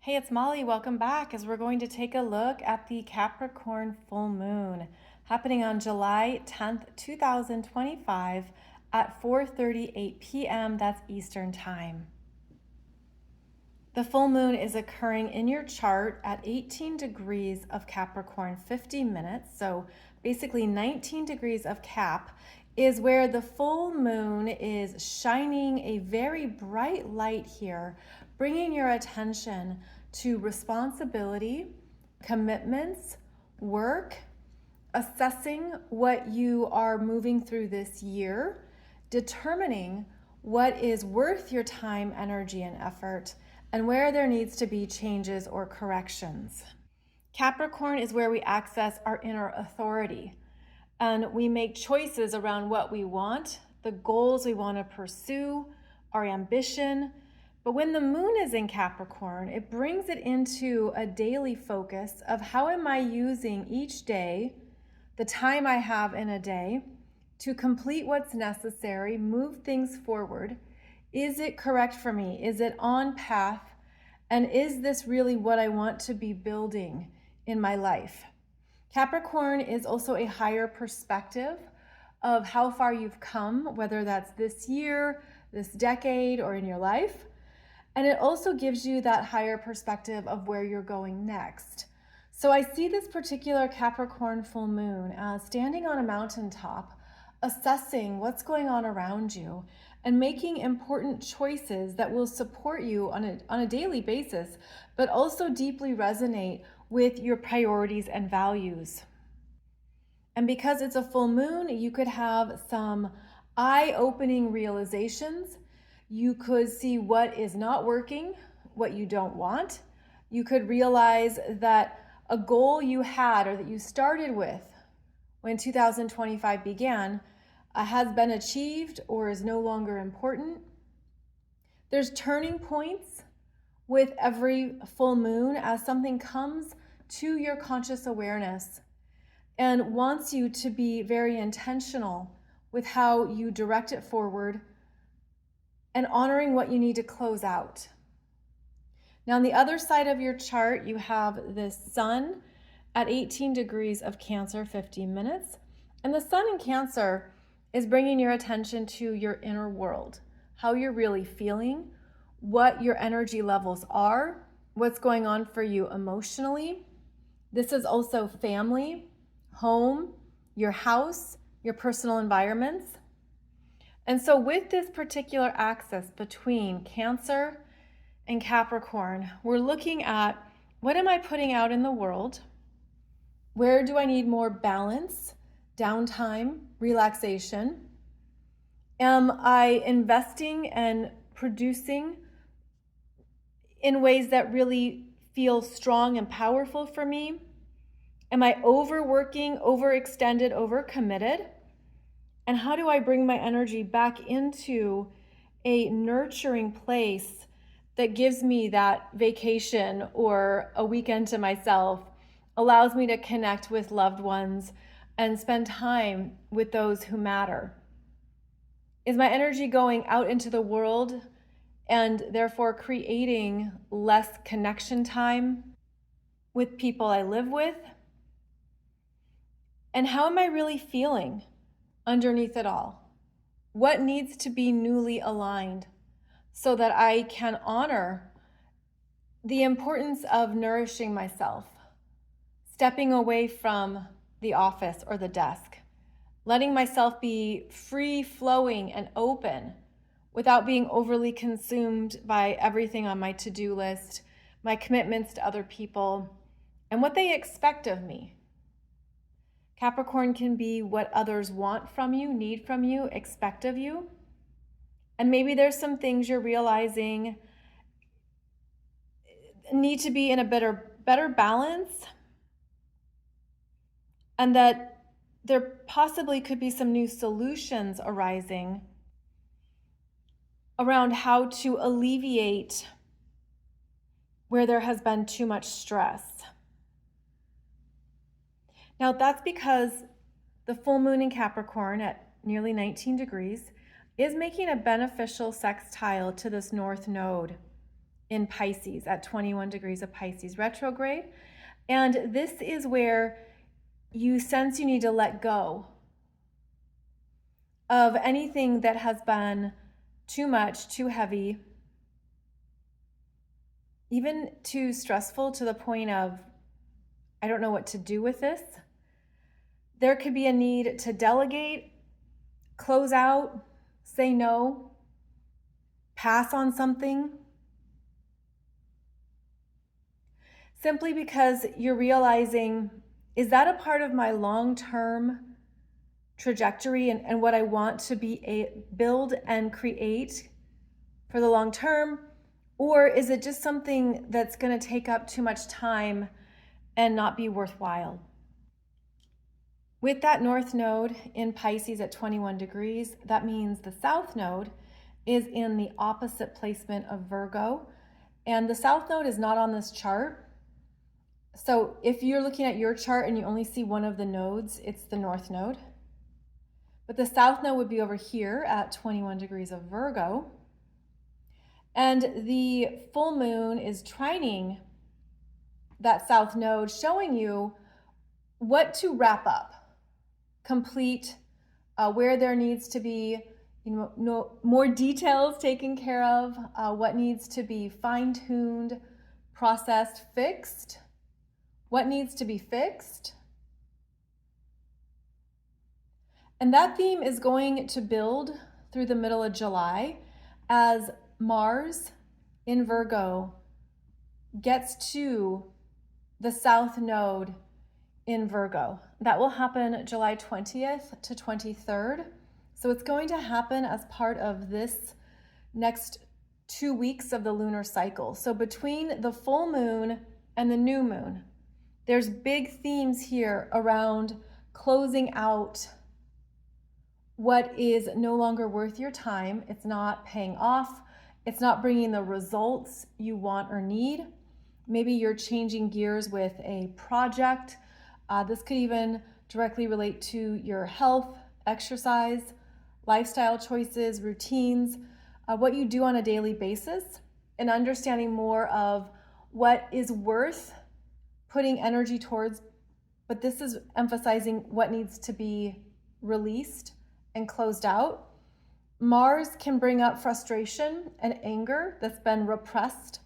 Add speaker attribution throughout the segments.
Speaker 1: Hey, it's Molly. Welcome back as we're going to take a look at the Capricorn Full Moon happening on July 10th, 2025 at 4:38 p.m. That's Eastern Time. The full moon is occurring in your chart at 18 degrees of Capricorn, 50 minutes. So basically 19 degrees of Cap is where the full moon is shining a very bright light here, bringing your attention to responsibility, commitments, work, assessing what you are moving through this year, determining what is worth your time, energy, and effort, and where there needs to be changes or corrections. Capricorn is where we access our inner authority and we make choices around what we want, the goals we want to pursue, our ambition. But when the moon is in Capricorn, it brings it into a daily focus of how am I using each day, the time I have in a day, to complete what's necessary, move things forward. Is it correct for me? Is it on path? And is this really what I want to be building in my life? Capricorn is also a higher perspective of how far you've come, whether that's this year, this decade, or in your life. And it also gives you that higher perspective of where you're going next. So I see this particular Capricorn full moon standing on a mountaintop, assessing what's going on around you and making important choices that will support you on a daily basis, but also deeply resonate with your priorities and values. And because it's a full moon, you could have some eye-opening realizations. You could see what is not working, what you don't want. You could realize that a goal you had or that you started with when 2025 began has been achieved or is no longer important. There's turning points with every full moon as something comes to your conscious awareness and wants you to be very intentional with how you direct it forward and honoring what you need to close out. Now, on the other side of your chart, you have the sun at 18 degrees of Cancer, 15 minutes. And the sun in Cancer is bringing your attention to your inner world, how you're really feeling, what your energy levels are, what's going on for you emotionally. This is also family, home, your house, your personal environments. And so with this particular axis between Cancer and Capricorn, we're looking at what am I putting out in the world? Where do I need more balance, downtime, relaxation? Am I investing and producing in ways that really feel strong and powerful for me? Am I overworking, overextended, overcommitted? And how do I bring my energy back into a nurturing place that gives me that vacation or a weekend to myself, allows me to connect with loved ones and spend time with those who matter? Is my energy going out into the world and therefore creating less connection time with people I live with? And how am I really feeling underneath it all? What needs to be newly aligned so that I can honor the importance of nourishing myself, stepping away from the office or the desk, letting myself be free flowing and open without being overly consumed by everything on my to-do list, my commitments to other people, and what they expect of me. Capricorn can be what others want from you, need from you, expect of you. And maybe there's some things you're realizing need to be in a better balance, and that there possibly could be some new solutions arising around how to alleviate where there has been too much stress. Now, that's because the full moon in Capricorn at nearly 19 degrees is making a beneficial sextile to this north node. in Pisces at 21 degrees of Pisces retrograde. And this is where you sense you need to let go of anything that has been too much, too heavy, even too stressful to the point of, I don't know what to do with this. There could be a need to delegate, close out, say no, pass on something, simply because you're realizing, is that a part of my long-term trajectory and what I want to build and create for the long term? Or is it just something that's going to take up too much time and not be worthwhile? With that North Node in Pisces at 21 degrees, that means the South Node is in the opposite placement of Virgo. And the South Node is not on this chart. So if you're looking at your chart and you only see one of the nodes, it's the North Node. But the South Node would be over here at 21 degrees of Virgo. And the full moon is trining that South Node, showing you what to wrap up, complete, where there needs to be more details taken care of, what needs to be fine-tuned, processed, fixed, what needs to be fixed. And that theme is going to build through the middle of July as Mars in Virgo gets to the South Node in Virgo. That will happen July 20th to 23rd. So it's going to happen as part of this next 2 weeks of the lunar cycle. So between the full moon and the new moon, there's big themes here around closing out what is no longer worth your time. It's not paying off. It's not bringing the results you want or need. Maybe you're changing gears with a project. This could even directly relate to your health, exercise, lifestyle choices, routines, what you do on a daily basis, and understanding more of what is worth putting energy towards. But this is emphasizing what needs to be released and closed out. Mars can bring up frustration and anger that's been repressed,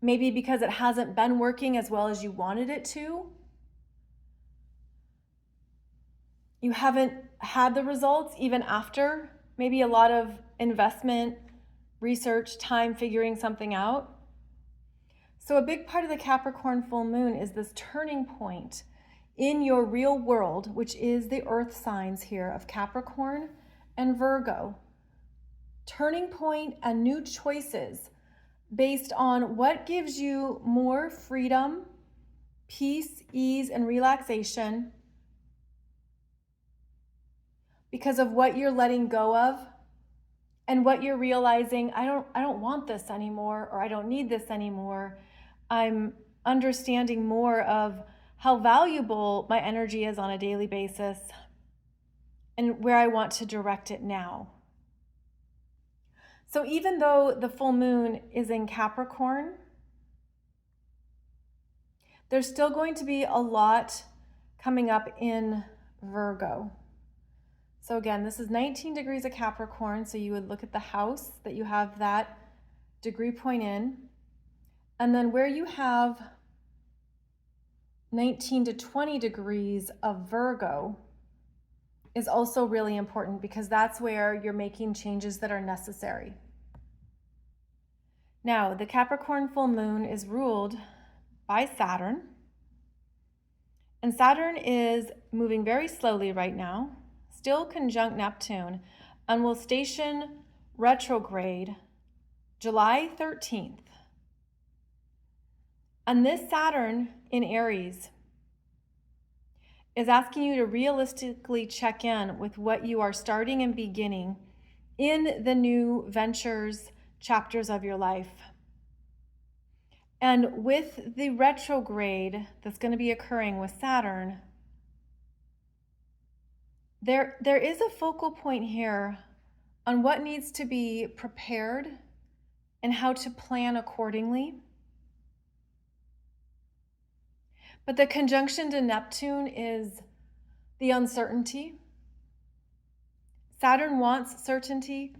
Speaker 1: maybe because it hasn't been working as well as you wanted it to. You haven't had the results even after maybe a lot of investment, research, time figuring something out. So a big part of the Capricorn full moon is this turning point in your real world, which is the earth signs here of Capricorn and Virgo. Turning point and new choices based on what gives you more freedom, peace, ease, and relaxation because of what you're letting go of and what you're realizing, I don't want this anymore, or I don't need this anymore. I'm understanding more of how valuable my energy is on a daily basis and where I want to direct it now. So even though the full moon is in Capricorn, there's still going to be a lot coming up in Virgo. So again, this is 19 degrees of Capricorn, so you would look at the house that you have that degree point in, and then where you have 19 to 20 degrees of Virgo is also really important because that's where you're making changes that are necessary. Now, the Capricorn full moon is ruled by Saturn, and Saturn is moving very slowly right now, still conjunct Neptune, and will station retrograde July 13th. And this Saturn in Aries is asking you to realistically check in with what you are starting and beginning in the new ventures, chapters of your life. And with the retrograde that's going to be occurring with Saturn, there is a focal point here on what needs to be prepared and how to plan accordingly. But the conjunction to Neptune is the uncertainty. Saturn wants certainty.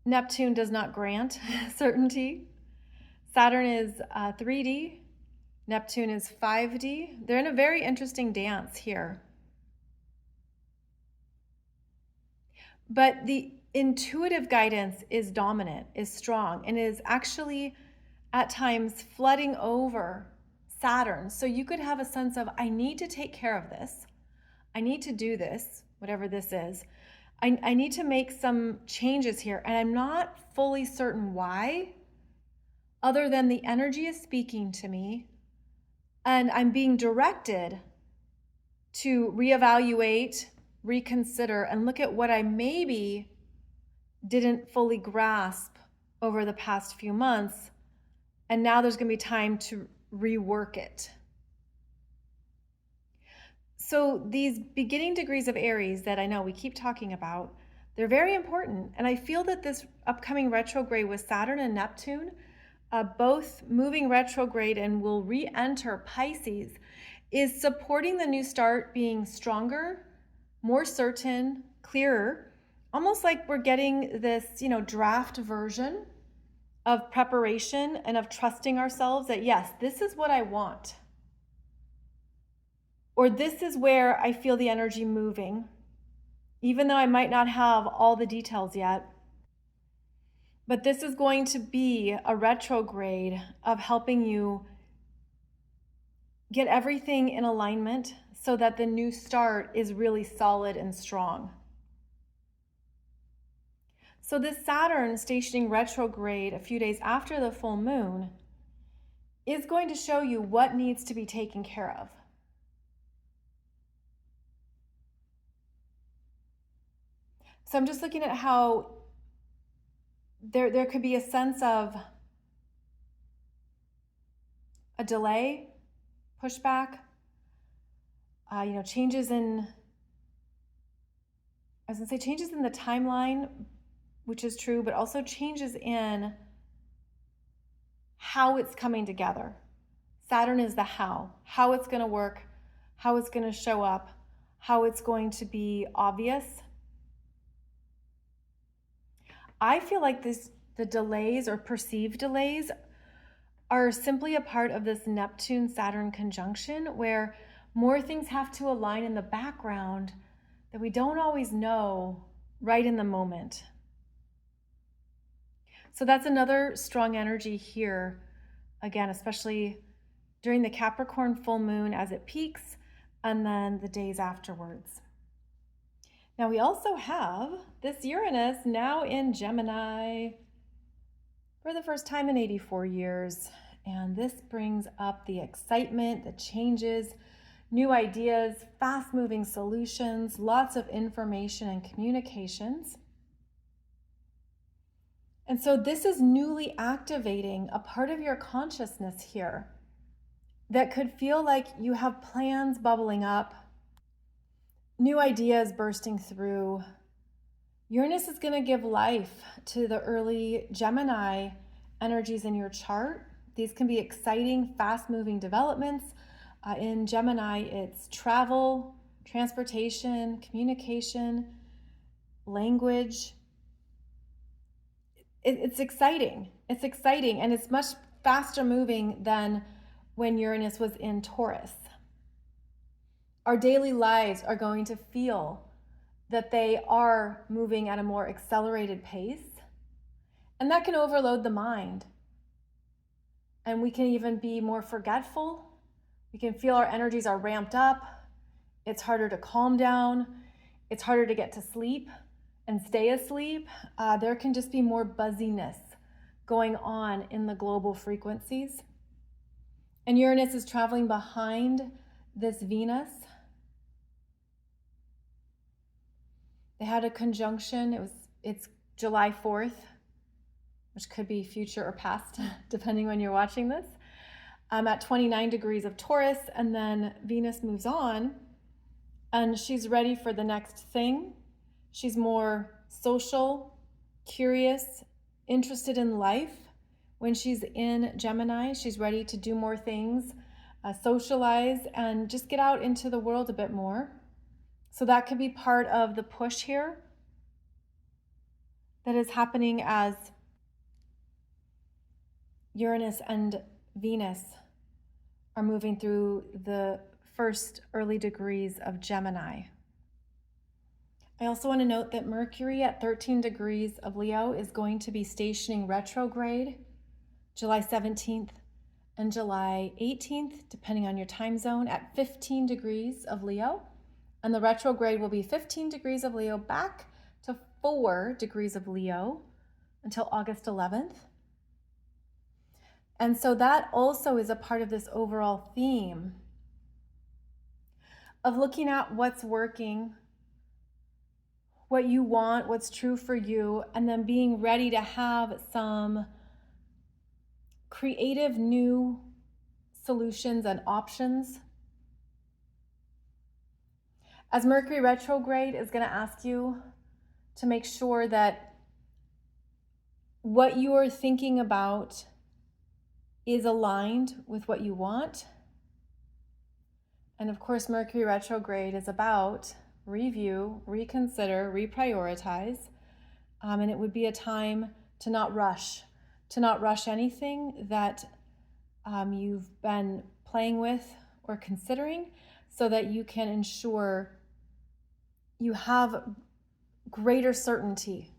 Speaker 1: Neptune does not grant certainty. Saturn is 3D. Neptune is 5D. They're in a very interesting dance here. But the intuitive guidance is dominant, is strong, and is actually at times flooding over Saturn. So you could have a sense of, I need to take care of this. I need to do this, whatever this is. I need to make some changes here, and I'm not fully certain why, other than the energy is speaking to me, and I'm being directed to reevaluate, reconsider, and look at what I maybe didn't fully grasp over the past few months, and now there's going to be time to rework it. So these beginning degrees of Aries that I know we keep talking about, they're very important. And I feel that this upcoming retrograde with Saturn and Neptune, both moving retrograde and will re-enter Pisces, is supporting the new start being stronger, more certain, clearer, almost like we're getting this, draft version of preparation and of trusting ourselves that, yes, this is what I want. Or this is where I feel the energy moving, even though I might not have all the details yet. But this is going to be a retrograde of helping you get everything in alignment so that the new start is really solid and strong. So this Saturn stationing retrograde a few days after the full moon is going to show you what needs to be taken care of. So I'm just looking at how there could be a sense of a delay, pushback, changes in the timeline, which is true, but also changes in how it's coming together. Saturn is the how it's going to work, how it's going to show up, how it's going to be obvious. I feel like the delays or perceived delays are simply a part of this Neptune-Saturn conjunction where more things have to align in the background that we don't always know right in the moment. So that's another strong energy here, again, especially during the Capricorn full moon as it peaks and then the days afterwards. Now we also have this Uranus now in Gemini for the first time in 84 years. And this brings up the excitement, the changes, new ideas, fast-moving solutions, lots of information and communications. And so this is newly activating a part of your consciousness here that could feel like you have plans bubbling up, new ideas bursting through. Uranus is going to give life to the early Gemini energies in your chart. These can be exciting, fast-moving developments. In Gemini, it's travel, transportation, communication, language. It's exciting. It's exciting, and it's much faster moving than when Uranus was in Taurus. Our daily lives are going to feel that they are moving at a more accelerated pace, and that can overload the mind. And we can even be more forgetful. We can feel our energies are ramped up. It's harder to calm down. It's harder to get to sleep and stay asleep. There can just be more buzziness going on in the global frequencies. And Uranus is traveling behind this Venus. They had a conjunction. It's July 4th, which could be future or past, depending when you're watching this, at 29 degrees of Taurus, and then Venus moves on, and she's ready for the next thing. She's more social, curious, interested in life. When she's in Gemini, she's ready to do more things, socialize, and just get out into the world a bit more. So that could be part of the push here that is happening as Uranus and Venus are moving through the first early degrees of Gemini. I also want to note that Mercury at 13 degrees of Leo is going to be stationing retrograde July 17th and July 18th, depending on your time zone, at 15 degrees of Leo. And the retrograde will be 15 degrees of Leo back to 4 degrees of Leo until August 11th. And so that also is a part of this overall theme of looking at what's working, what you want, what's true for you, and then being ready to have some creative new solutions and options. As Mercury retrograde is going to ask you to make sure that what you are thinking about is aligned with what you want. And of course, Mercury retrograde is about review, reconsider, reprioritize. And it would be a time to not rush anything that you've been playing with or considering, so that you can ensure you have greater certainty.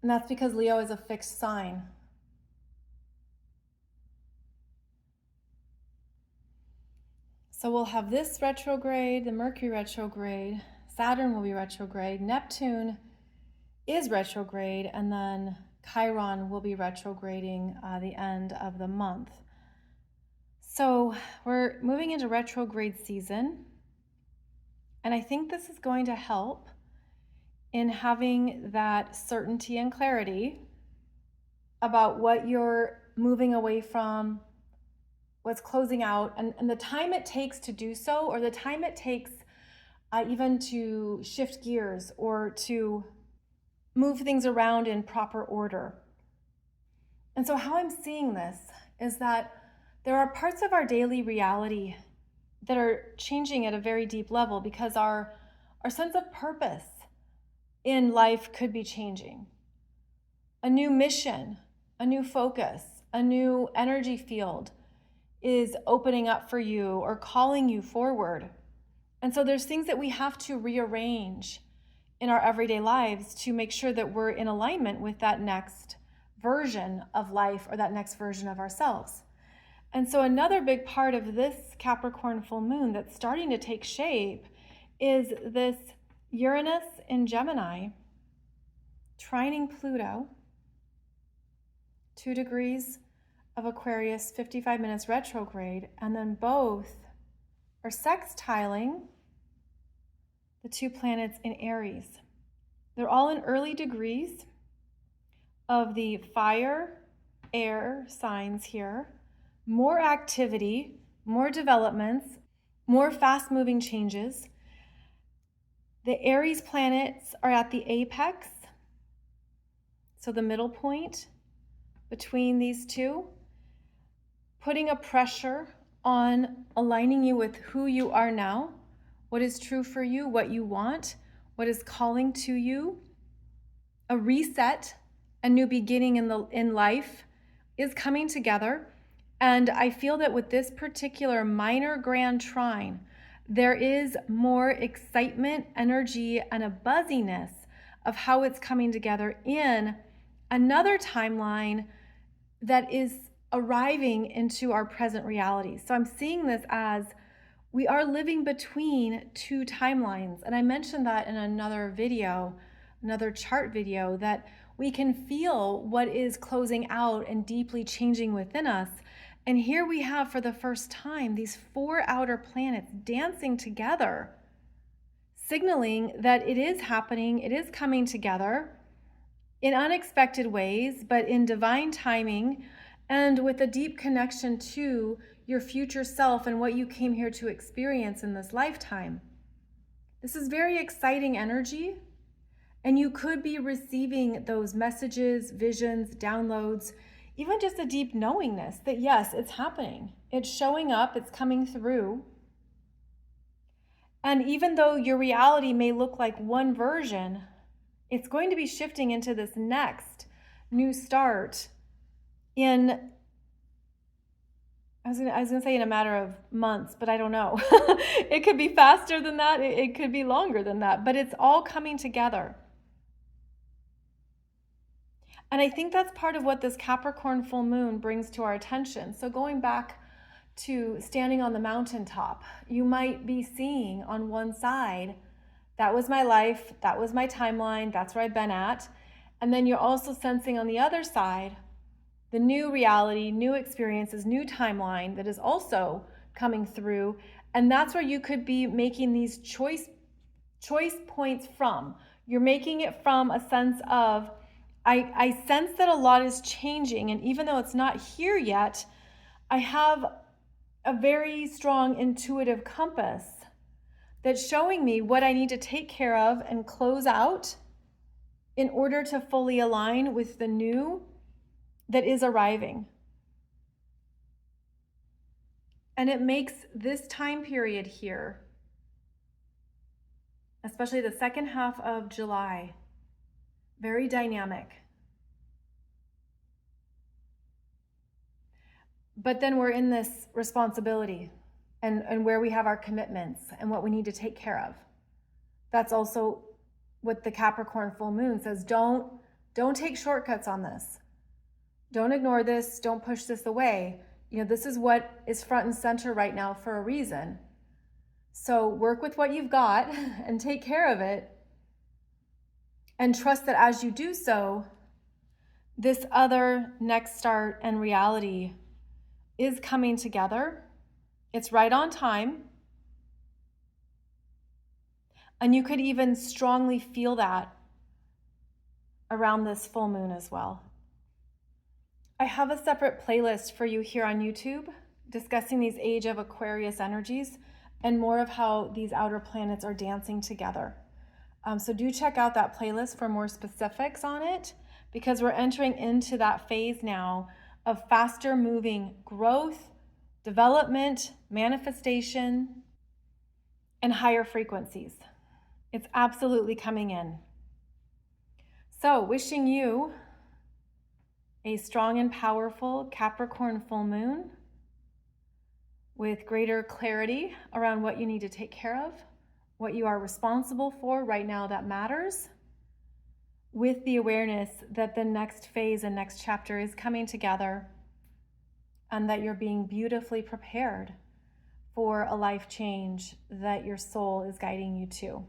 Speaker 1: And that's because Leo is a fixed sign. So we'll have this retrograde, the Mercury retrograde, Saturn will be retrograde, Neptune is retrograde, and then Chiron will be retrograding the end of the month. So we're moving into retrograde season, and I think this is going to help in having that certainty and clarity about what you're moving away from, what's closing out, and the time it takes to do so, or the time it takes even to shift gears or to move things around in proper order. And so how I'm seeing this is that there are parts of our daily reality that are changing at a very deep level, because our sense of purpose in life could be changing. A new mission, a new focus, a new energy field is opening up for you or calling you forward. And so there's things that we have to rearrange in our everyday lives to make sure that we're in alignment with that next version of life or that next version of ourselves. And so another big part of this Capricorn full moon that's starting to take shape is this Uranus in Gemini trining Pluto, 2 degrees of Aquarius, 55 minutes retrograde, and then both are sextiling the 2 planets in Aries. They're all in early degrees of the fire, air signs here. More activity, more developments, more fast-moving changes. The Aries planets are at the apex, so the middle point between these two, putting a pressure on aligning you with who you are now, what is true for you, what you want, what is calling to you. A reset, a new beginning in life is coming together. And I feel that with this particular Minor Grand Trine, there is more excitement, energy, and a buzziness of how it's coming together in another timeline that is arriving into our present reality. So I'm seeing this as we are living between 2 timelines. And I mentioned that in another video, another chart video, that we can feel what is closing out and deeply changing within us. And here we have, for the first time, these 4 outer planets dancing together, signaling that it is happening, it is coming together in unexpected ways, but in divine timing and with a deep connection to your future self and what you came here to experience in this lifetime. This is very exciting energy, and you could be receiving those messages, visions, downloads, even just a deep knowingness that yes, it's happening. It's showing up, it's coming through. And even though your reality may look like one version, it's going to be shifting into this next new start in, I was gonna say in a matter of months, but I don't know. It could be faster than that. It could be longer than that, but it's all coming together. And I think that's part of what this Capricorn full moon brings to our attention. So going back to standing on the mountaintop, you might be seeing on one side, that was my life, that was my timeline, that's where I've been at. And then you're also sensing on the other side, the new reality, new experiences, new timeline that is also coming through. And that's where you could be making these choice points from. You're making it from a sense of, I sense that a lot is changing, and even though it's not here yet, I have a very strong intuitive compass that's showing me what I need to take care of and close out in order to fully align with the new that is arriving. And it makes this time period here, especially the second half of July, very dynamic. But then we're in this responsibility and where we have our commitments and what we need to take care of. That's also what the Capricorn full moon says. Don't take shortcuts on this. Don't ignore this. Don't push this away. This is what is front and center right now for a reason. So work with what you've got and take care of it. And trust that as you do so, this other next start and reality is coming together. It's right on time. And you could even strongly feel that around this full moon as well. I have a separate playlist for you here on YouTube discussing these Age of Aquarius energies and more of how these outer planets are dancing together. So do check out that playlist for more specifics on it, because we're entering into that phase now of faster moving growth, development, manifestation, and higher frequencies. It's absolutely coming in. So wishing you a strong and powerful Capricorn full moon with greater clarity around what you need to take care of, what you are responsible for right now that matters, with the awareness that the next phase and next chapter is coming together and that you're being beautifully prepared for a life change that your soul is guiding you to.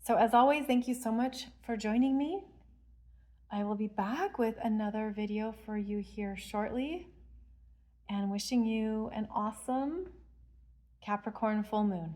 Speaker 1: So as always, thank you so much for joining me. I will be back with another video for you here shortly, and wishing you an awesome Capricorn full moon.